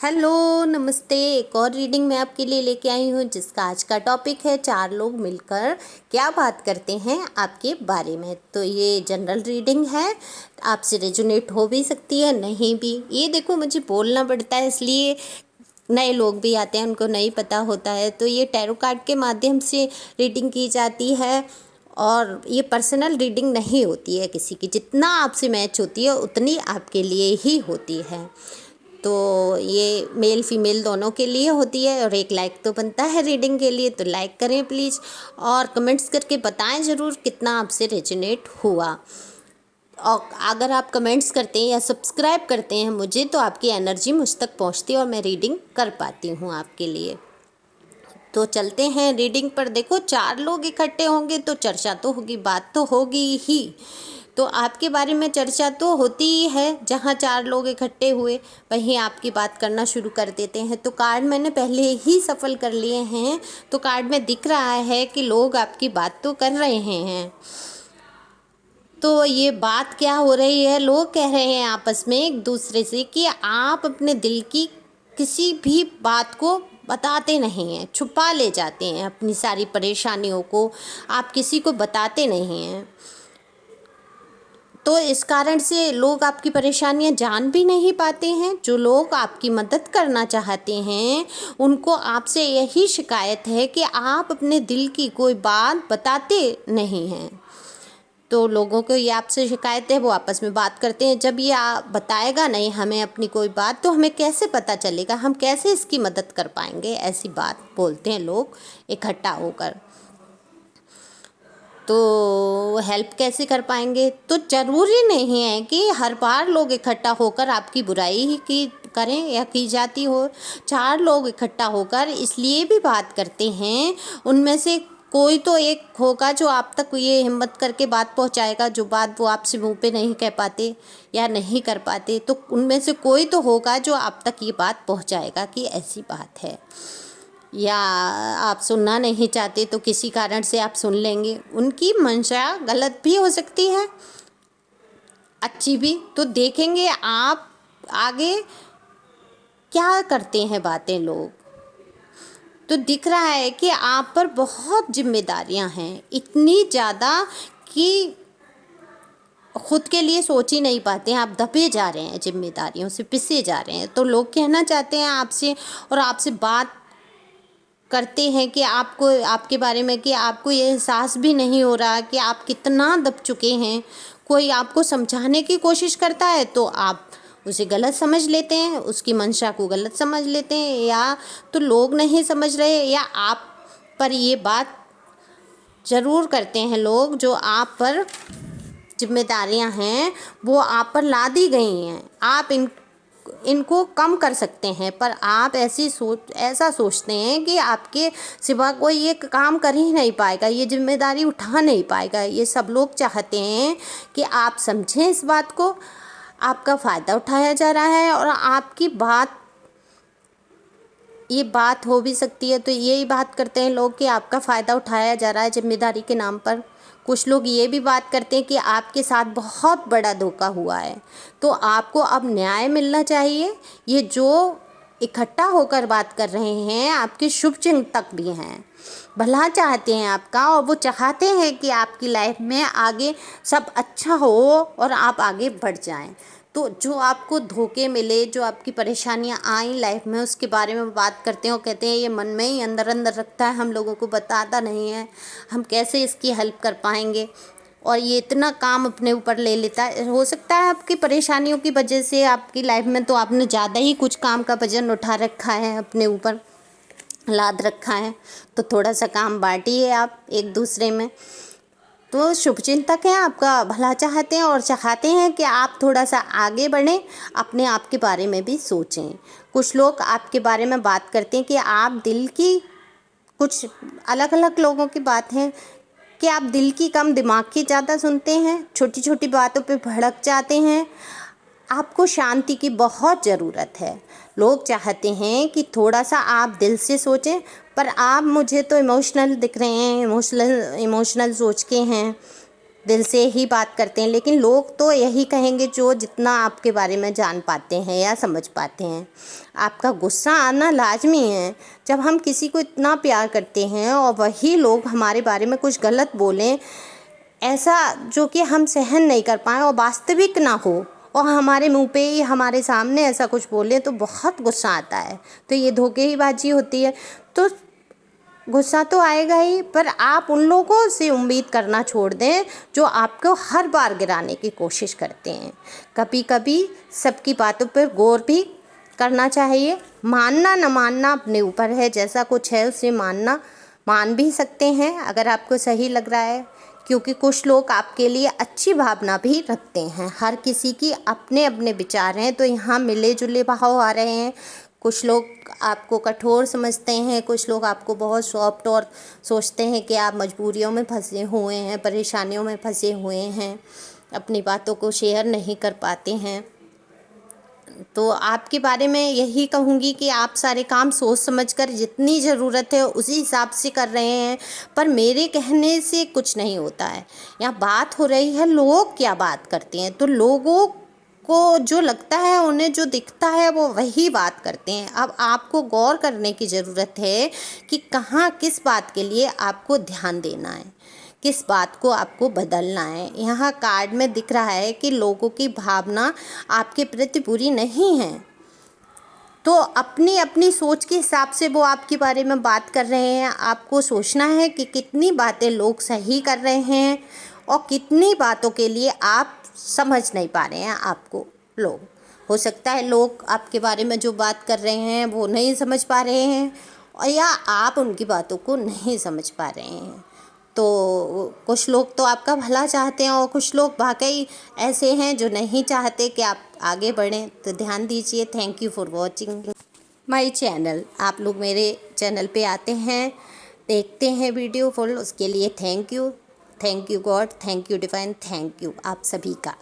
Hello नमस्ते। एक और रीडिंग मैं आपके लिए लेके आई हूँ जिसका आज का टॉपिक है 4 लोग मिलकर क्या बात करते हैं आपके बारे में। तो ये जनरल रीडिंग है, आपसे रेजोनेट हो भी सकती है नहीं भी। ये देखो मुझे बोलना पड़ता है इसलिए नए लोग भी आते हैं, उनको नहीं पता होता है। तो ये टैरो कार्ड के माध्यम से रीडिंग की जाती है और ये पर्सनल रीडिंग नहीं होती है किसी की। जितना आपसे मैच होती है उतनी आपके लिए ही होती है। तो ये मेल फीमेल दोनों के लिए होती है और एक लाइक तो बनता है रीडिंग के लिए, तो लाइक करें प्लीज़ और कमेंट्स करके बताएं ज़रूर कितना आपसे रेजोनेट हुआ। और अगर आप कमेंट्स करते हैं या सब्सक्राइब करते हैं मुझे, तो आपकी एनर्जी मुझ तक पहुंचती है और मैं रीडिंग कर पाती हूं आपके लिए। तो चलते हैं रीडिंग पर। देखो 4 लोग इकट्ठे होंगे तो चर्चा तो होगी, बात तो होगी ही। तो आपके बारे में चर्चा तो होती ही है। जहाँ 4 लोग इकट्ठे हुए वहीं आपकी बात करना शुरू कर देते हैं। तो कार्ड मैंने पहले ही सफल कर लिए हैं, तो कार्ड में दिख रहा है कि लोग आपकी बात तो कर रहे हैं। तो ये बात क्या हो रही है, लोग कह रहे हैं आपस में एक दूसरे से कि आप अपने दिल की किसी भी बात को बताते नहीं हैं, छुपा ले जाते हैं अपनी सारी परेशानियों को, आप किसी को बताते नहीं हैं। तो इस कारण से लोग आपकी परेशानियां जान भी नहीं पाते हैं। जो लोग आपकी मदद करना चाहते हैं उनको आपसे यही शिकायत है कि आप अपने दिल की कोई बात बताते नहीं हैं। तो लोगों को ये आपसे शिकायत है, वो आपस में बात करते हैं। जब ये बताएगा नहीं हमें अपनी कोई बात, तो हमें कैसे पता चलेगा, हम कैसे इसकी मदद कर पाएंगे। ऐसी बात बोलते हैं लोग इकट्ठा होकर। तो हेल्प कैसे कर पाएंगे। तो ज़रूरी नहीं है कि हर बार लोग इकट्ठा होकर आपकी बुराई ही की करें या की जाती हो। 4 लोग इकट्ठा होकर इसलिए भी बात करते हैं, उनमें से कोई तो एक होगा जो आप तक ये हिम्मत करके बात पहुंचाएगा, जो बात वो आपसे मुंह पे नहीं कह पाते या नहीं कर पाते। तो उनमें से कोई तो होगा जो आप तक ये बात पहुंचाएगा कि ऐसी बात है। या आप सुनना नहीं चाहते तो किसी कारण से आप सुन लेंगे। उनकी मंशा गलत भी हो सकती है, अच्छी भी। तो देखेंगे आप आगे क्या करते हैं बातें लोग। तो दिख रहा है कि आप पर बहुत जिम्मेदारियां हैं, इतनी ज़्यादा कि खुद के लिए सोच ही नहीं पाते हैं। आप दबे जा रहे हैं, जिम्मेदारियों से पिसे जा रहे हैं। तो लोग कहना चाहते हैं आपसे और आपसे बात करते हैं कि आपको आपके बारे में कि आपको ये एहसास भी नहीं हो रहा कि आप कितना दब चुके हैं। कोई आपको समझाने की कोशिश करता है तो आप उसे गलत समझ लेते हैं, उसकी मंशा को गलत समझ लेते हैं, या तो लोग नहीं समझ रहे या आप पर ये बात ज़रूर करते हैं लोग। जो आप पर जिम्मेदारियां हैं वो आप पर लादी गई हैं, आप इनको कम कर सकते हैं, पर आप ऐसा सोचते हैं कि आपके सिवा कोई ये काम कर ही नहीं पाएगा, ये जिम्मेदारी उठा नहीं पाएगा। ये सब लोग चाहते हैं कि आप समझें इस बात को। आपका फ़ायदा उठाया जा रहा है और आपकी बात, ये बात हो भी सकती है। तो यही बात करते हैं लोग कि आपका फ़ायदा उठाया जा रहा है जिम्मेदारी के नाम पर। कुछ लोग ये भी बात करते हैं कि आपके साथ बहुत बड़ा धोखा हुआ है, तो आपको अब न्याय मिलना चाहिए। ये जो इकट्ठा होकर बात कर रहे हैं आपके शुभ चिंतक भी हैं, भला चाहते हैं आपका, और वो चाहते हैं कि आपकी लाइफ में आगे सब अच्छा हो और आप आगे बढ़ जाएं। तो जो आपको धोखे मिले, जो आपकी परेशानियां आई लाइफ में, उसके बारे में बात करते हैं और कहते हैं ये मन में ही अंदर अंदर रखता है, हम लोगों को बताता नहीं है, हम कैसे इसकी हेल्प कर पाएंगे। और ये इतना काम अपने ऊपर ले लेता है। हो सकता है आपकी परेशानियों की वजह से आपकी लाइफ में तो आपने ज़्यादा ही कुछ काम का वजन उठा रखा है, अपने ऊपर लाद रखा है। तो थोड़ा सा काम बांटिए आप एक दूसरे में। तो शुभचिंतक हैं, आपका भला चाहते हैं और चाहते हैं कि आप थोड़ा सा आगे बढ़ें, अपने आप के बारे में भी सोचें। कुछ लोग आपके बारे में बात करते हैं कि आप दिल की, कुछ अलग अलग लोगों की बात है कि आप दिल की कम दिमाग की ज़्यादा सुनते हैं, छोटी छोटी बातों पे भड़क जाते हैं। आपको शांति की बहुत ज़रूरत है। लोग चाहते हैं कि थोड़ा सा आप दिल से सोचें, पर आप मुझे तो इमोशनल दिख रहे हैं, इमोशनल सोच के हैं। दिल से ही बात करते हैं, लेकिन लोग तो यही कहेंगे जो जितना आपके बारे में जान पाते हैं या समझ पाते हैं। आपका गुस्सा आना लाजमी है। जब हम किसी को इतना प्यार करते हैं और वही लोग हमारे बारे में कुछ गलत बोलें, ऐसा जो कि हम सहन नहीं कर पाएँ और वास्तविक ना हो, और हमारे मुंह पे ही हमारे सामने ऐसा कुछ बोले, तो बहुत गुस्सा आता है। तो ये धोखेबाजी होती है। तो गुस्सा तो आएगा ही, पर आप उन लोगों से उम्मीद करना छोड़ दें जो आपको हर बार गिराने की कोशिश करते हैं। कभी कभी सबकी बातों पर गौर भी करना चाहिए। मानना न मानना अपने ऊपर है, जैसा कुछ है उसे मान भी सकते हैं अगर आपको सही लग रहा है, क्योंकि कुछ लोग आपके लिए अच्छी भावना भी रखते हैं। हर किसी की अपने अपने विचार हैं, तो यहाँ मिले जुले भाव आ रहे हैं। कुछ लोग आपको कठोर समझते हैं, कुछ लोग आपको बहुत सॉफ्ट और सोचते हैं कि आप मजबूरियों में फंसे हुए हैं, परेशानियों में फंसे हुए हैं, अपनी बातों को शेयर नहीं कर पाते हैं। तो आपके बारे में यही कहूँगी कि आप सारे काम सोच समझकर जितनी ज़रूरत है उसी हिसाब से कर रहे हैं, पर मेरे कहने से कुछ नहीं होता है। यहाँ बात हो रही है लोग क्या बात करते हैं, तो लोगों को जो लगता है, उन्हें जो दिखता है, वो वही बात करते हैं। अब आपको गौर करने की ज़रूरत है कि कहाँ किस बात के लिए आपको ध्यान देना है, किस बात को आपको बदलना है। यहाँ कार्ड में दिख रहा है कि लोगों की भावना आपके प्रति बुरी नहीं है, तो अपनी अपनी सोच के हिसाब से वो आपके बारे में बात कर रहे हैं। आपको सोचना है कि कितनी बातें लोग सही कर रहे हैं और कितनी बातों के लिए आप समझ नहीं पा रहे हैं। आपको लोग, हो सकता है लोग आपके बारे में जो बात कर रहे हैं वो नहीं समझ पा रहे हैं, और या आप उनकी बातों को नहीं समझ पा रहे हैं। तो कुछ लोग तो आपका भला चाहते हैं और कुछ लोग वाकई ऐसे हैं जो नहीं चाहते कि आप आगे बढ़ें। तो ध्यान दीजिए। Thank you for watching my channel. आप लोग मेरे चैनल पे आते हैं, देखते हैं वीडियो फुल, उसके लिए thank you God, thank you divine, thank you आप सभी का।